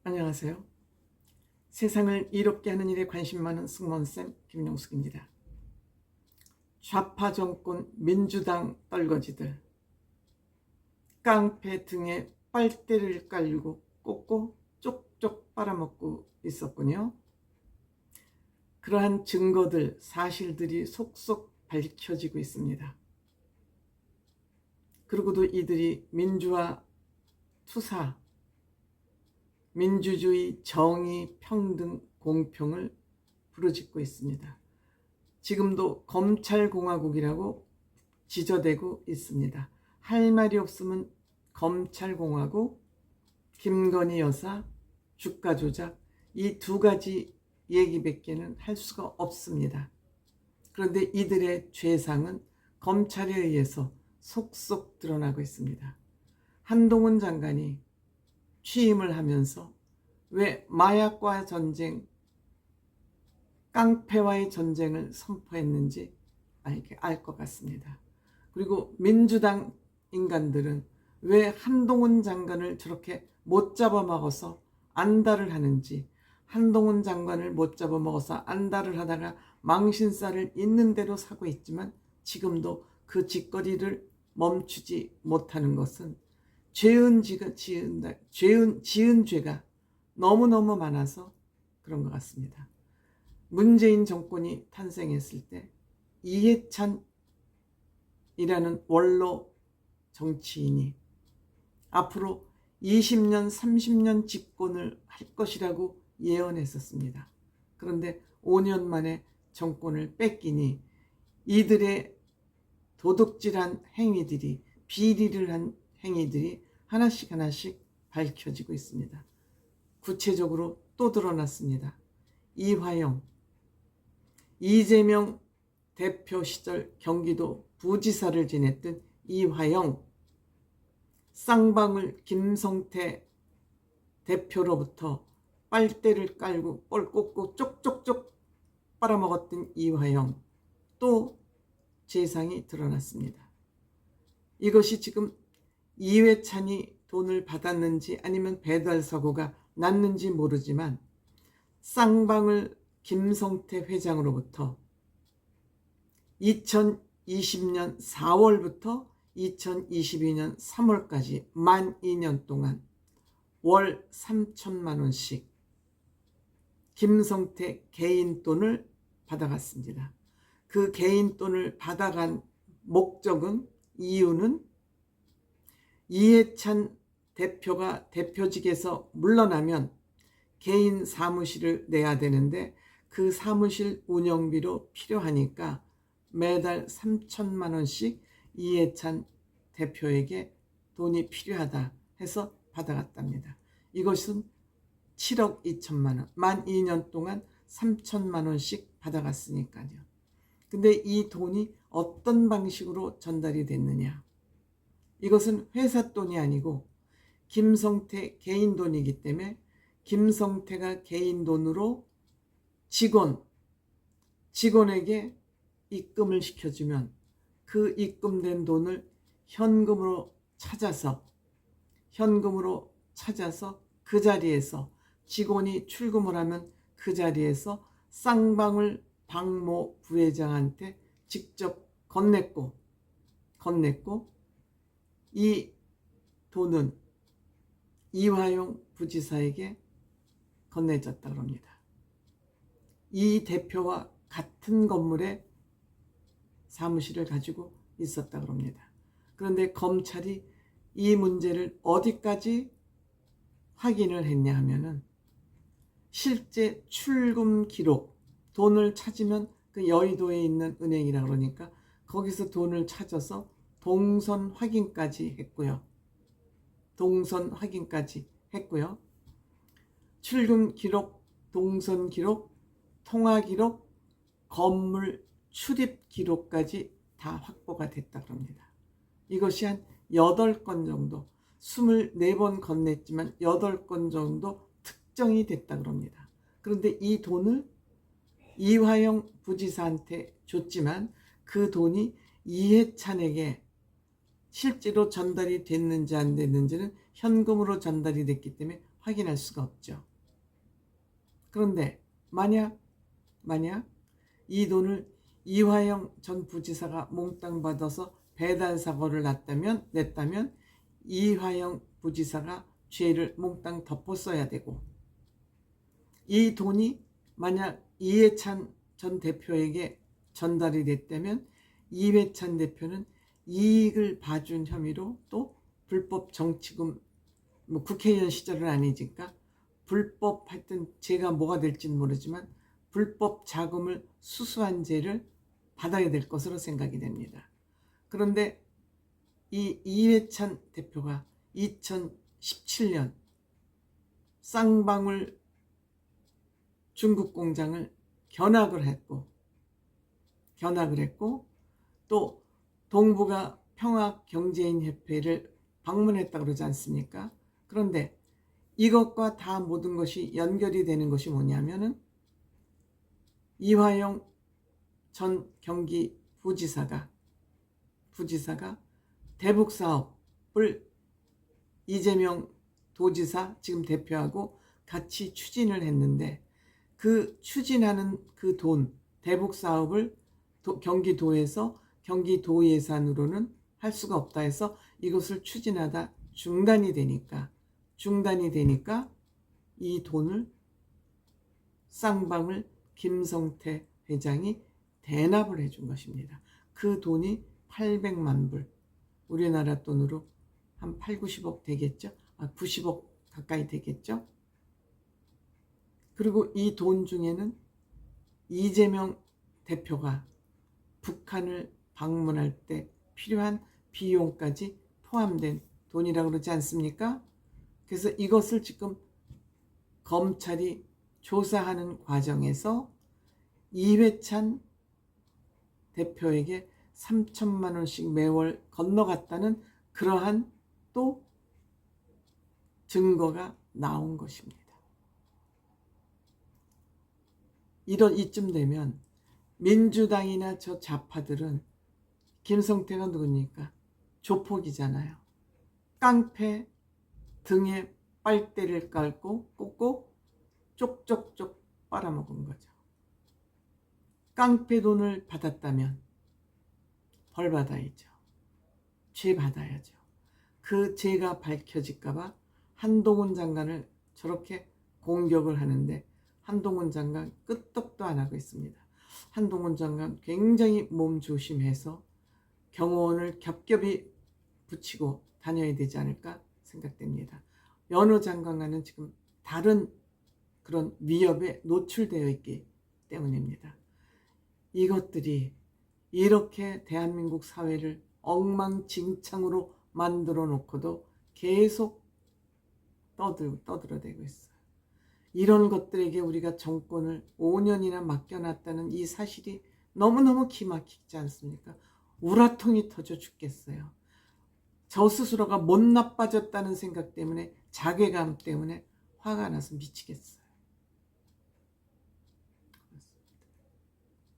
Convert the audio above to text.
안녕하세요. 세상을 이롭게 하는 일에 관심 많은 승무원쌤 김용숙입니다. 좌파 정권 민주당 떨거지들 깡패 등에 빨대를 깔고 꽂고 쪽쪽 빨아먹고 있었군요. 그러한 증거들, 사실들이 속속 밝혀지고 있습니다. 그리고도 이들이 민주화 투사, 민주주의, 정의, 평등, 공평을 부르짖고 있습니다. 지금도 검찰공화국이라고 지저대고 있습니다. 할 말이 없으면 검찰공화국, 김건희 여사, 주가 조작, 이 두 가지 얘기밖에는 할 수가 없습니다. 그런데 이들의 죄상은 검찰에 의해서 속속 드러나고 있습니다. 한동훈 장관이 취임을 하면서 왜 마약과 전쟁, 깡패와의 전쟁을 선포했는지 알 것 같습니다. 그리고 민주당 인간들은 왜 한동훈 장관을 저렇게 못 잡아먹어서 안달을 하는지, 한동훈 장관을 못 잡아먹어서 안달을 하다가 망신살을 있는 대로 사고 있지만 지금도 그 짓거리를 멈추지 못하는 것은 지은 죄가 너무너무 많아서 그런 것 같습니다. 문재인 정권이 탄생했을 때 이해찬이라는 원로 정치인이 앞으로 20년, 30년 집권을 할 것이라고 예언했었습니다. 그런데 5년 만에 정권을 뺏기니 이들의 도둑질한 행위들이, 비리를 한 행위들이 하나씩 밝혀지고 있습니다. 구체적으로 또 드러났습니다. 이화영, 이재명 대표 시절 경기도 부지사를 지냈던 이화영, 쌍방울 김성태 대표로부터 빨대를 깔고 뻘 꽂고 쪽쪽쪽 빨아먹었던 이화영, 또 재상이 드러났습니다. 이것이 지금 이회찬이 돈을 받았는지 아니면 배달사고가 났는지 모르지만 쌍방울 김성태 회장으로부터 2020년 4월부터 2022년 3월까지 만 2년 동안 월 3천만 원씩 김성태 개인 돈을 받아갔습니다. 그 개인 돈을 받아간 목적은, 이유는 이해찬 대표가 대표직에서 물러나면 개인 사무실을 내야 되는데 그 사무실 운영비로 필요하니까 매달 3천만 원씩 이해찬 대표에게 돈이 필요하다 해서 받아갔답니다. 이것은 7억 2천만 원, 만 2년 동안 3천만 원씩 받아갔으니까요. 근데 이 돈이 어떤 방식으로 전달이 됐느냐? 이것은 회사 돈이 아니고 김성태 개인 돈이기 때문에 김성태가 개인 돈으로 직원에게 입금을 시켜주면 그 입금된 돈을 현금으로 찾아서 그 자리에서 직원이 출금을 하면 그 자리에서 쌍방울 박모 부회장한테 직접 건넸고 이 돈은 이화영 부지사에게 건네졌다고 합니다. 이 대표와 같은 건물에 사무실을 가지고 있었다고 합니다. 그런데 검찰이 이 문제를 어디까지 확인을 했냐 하면은 실제 출금 기록, 돈을 찾으면 그 여의도에 있는 은행이라 그러니까 거기서 돈을 찾아서 동선 확인까지 했고요. 출금 기록, 동선 기록, 통화 기록, 건물 출입 기록까지 다 확보가 됐다고 합니다. 이것이 한 8건 정도, 24번 건넸지만 8건 정도 특정이 됐다고 합니다. 그런데 이 돈을 이화영 부지사한테 줬지만 그 돈이 이해찬에게 실제로 전달이 됐는지 안 됐는지는 현금으로 전달이 됐기 때문에 확인할 수가 없죠. 그런데 만약 이 돈을 이화영 전 부지사가 몽땅 받아서 배달 사고를 냈다면 이화영 부지사가 죄를 몽땅 덮었어야 되고, 이 돈이 만약 이해찬 전 대표에게 전달이 됐다면 이해찬 대표는 이익을 봐준 혐의로 또 불법 정치금, 국회의원 시절은 아니니까 불법, 하여튼 죄가 뭐가 될지는 모르지만 불법 자금을 수수한 죄를 받아야 될 것으로 생각이 됩니다. 그런데 이 이해찬 대표가 2017년 쌍방울 중국 공장을 견학을 했고 또 동북아 평화경제인협회를 방문했다고 그러지 않습니까? 그런데 이것과 다 모든 것이 연결이 되는 것이 뭐냐면은 이화영 전 경기 부지사가 대북 사업을 이재명 도지사 지금 대표하고 같이 추진을 했는데, 그 추진하는 그 돈, 대북 사업을 경기도에서 경기도 예산으로는 할 수가 없다 해서 이것을 추진하다 중단이 되니까 이 돈을 쌍방울 김성태 회장이 대납을 해준 것입니다. 그 돈이 800만 불, 우리나라 돈으로 한 8, 90억 되겠죠? 90억 가까이 되겠죠? 그리고 이 돈 중에는 이재명 대표가 북한을 방문할 때 필요한 비용까지 포함된 돈이라고 그러지 않습니까? 그래서 이것을 지금 검찰이 조사하는 과정에서 이회찬 대표에게 3천만 원씩 매월 건너갔다는 그러한 또 증거가 나온 것입니다. 이쯤 되면 민주당이나 저 좌파들은 김성태가 누굽니까? 조폭이잖아요. 깡패 등에 빨대를 꽂고 쪽쪽쪽 빨아먹은 거죠. 깡패 돈을 받았다면 벌 받아야죠. 죄 받아야죠. 그 죄가 밝혀질까봐 한동훈 장관을 저렇게 공격을 하는데 한동훈 장관 끄떡도 안 하고 있습니다. 한동훈 장관 굉장히 몸 조심해서 경호원을 겹겹이 붙이고 다녀야 되지 않을까 생각됩니다. 여느 장관과는 지금 다른 그런 위협에 노출되어 있기 때문입니다. 이것들이 이렇게 대한민국 사회를 엉망진창으로 만들어 놓고도 계속 떠들어대고 있어요. 이런 것들에게 우리가 정권을 5년이나 맡겨놨다는 이 사실이 너무너무 기막히지 않습니까? 우라통이 터져 죽겠어요. 저 스스로가 못 나빠졌다는 생각 때문에, 자괴감 때문에 화가 나서 미치겠어요.